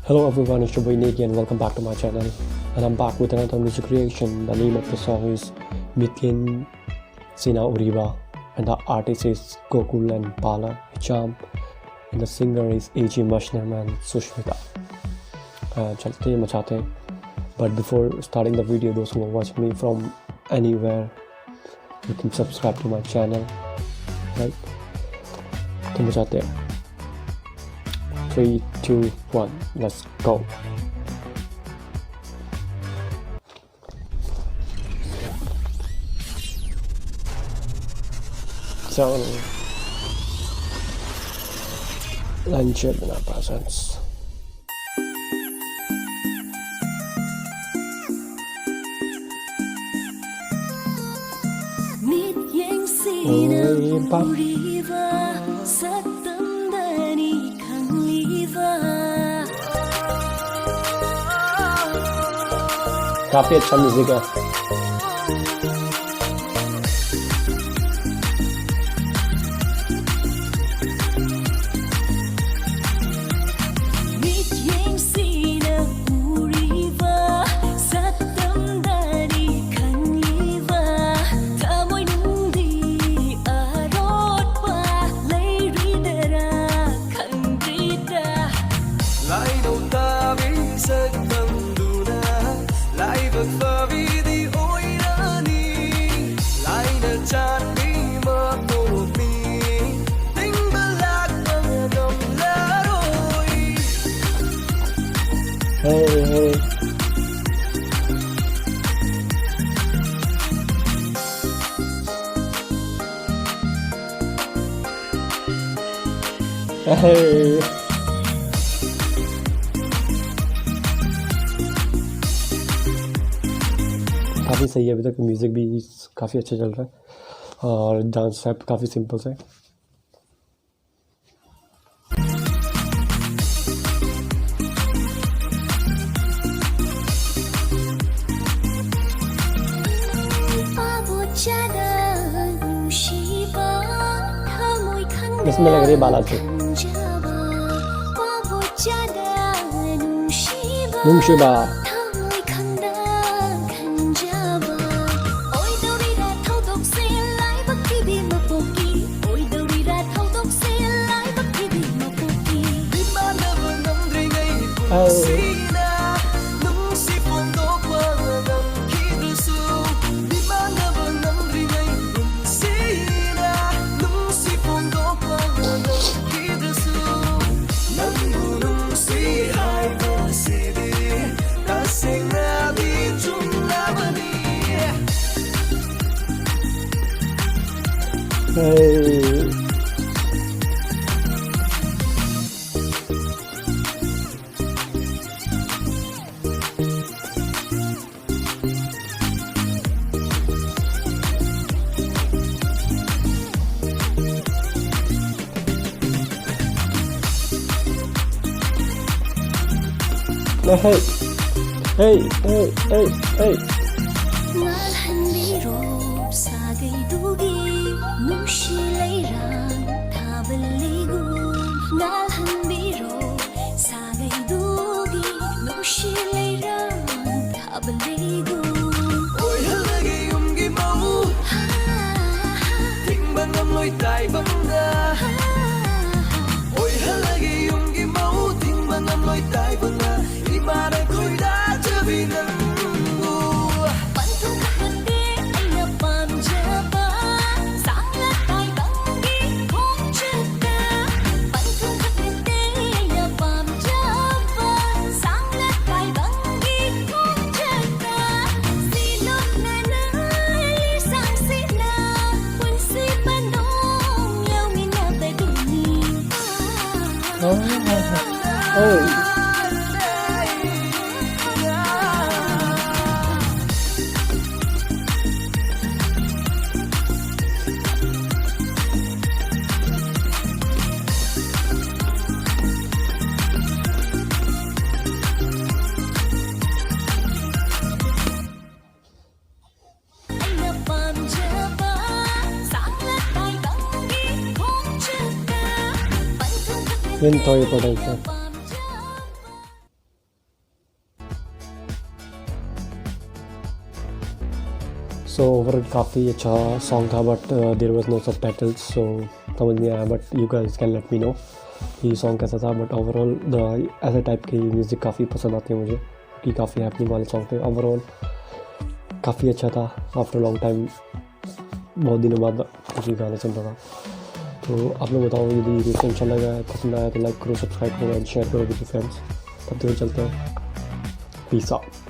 Hello everyone, it's your boy Negi and welcome back to my channel. And I'm back with another music creation. The name of the song is Mityeng Sina Uriba and the artist is Gokul and Bala, and the singer is AG Mushner and Sushmita. चलते हैं मचाते हैं. But before starting the video, those who are watching me from anywhere, you can subscribe to my channel, right? तो मचाते हैं. 3, 2, 1, let's go. So, lunch in our presence. Mityeng Sina Uriba, काफी अच्छा music है. Mityeng Sina Uriba, satamdani khanliba, thamoi nungdi arot pa leiridara khandrida. Lai đâu ta biết satamduna, lai vật pha vì đi ôi nani, lai nợ chan đi mơ một mi, tính Bala bằng đồng lá rồi. Hey, hey. Hey. काफ़ी सही है. अभी तक music भी काफ़ी अच्छा चल रहा है और डांस स्टेप काफ़ी सिंपल है. इसमें लग रही है बाला से नुंगशिबा. Sina, nung si fondo qua ngam kidusu, di mana benam ringai. Sina, nung si fondo qua ngam kidusu, nang gunung si hai bersidi, kasih nabi jumlah bani. Hey. Hey, hey, hey, hey, hey. Ngalhan birop sa gaydugi, nushi layrang tabaligo. Ngalhan birop sa gaydugi, nushi layrang tabaligo. Ôi halagi yung gimaw, ting bangam loy tay bangga. Ôi halagi yung gimaw, ting bangam loy tay bangga. Mana koi da chabi nangu. Pantung kahande aya pamjaba, sangat tay bangi kong chata. Pantung kahande aya pamjaba, sangat tay bangi kong chata. Silot na lisang sina, punsi pandong yaw minatay duni. Oh. Toy production. So overall काफ़ी अच्छा song था, but there was no subtitles, so समझ नहीं आया, but you guys can let me know कि song कैसा था। But overall ऐसे टाइप की म्यूज़िक काफ़ी पसंद आती है मुझे, कि काफ़ी हैपनिंग वाले सॉन्ग थे। ओवरऑल काफ़ी अच्छा था। आफ्टर लॉन्ग टाइम, बहुत दिनों बाद कुछ गाने सुन रहा था। तो आप लोग बताओ, यदि वीडियो अच्छा लगा है, पसंद आया तो लाइक करो, सब्सक्राइब करो एंड शेयर करो विद योर फ्रेंड्स। तब तक चलते हैं, पीस आउट।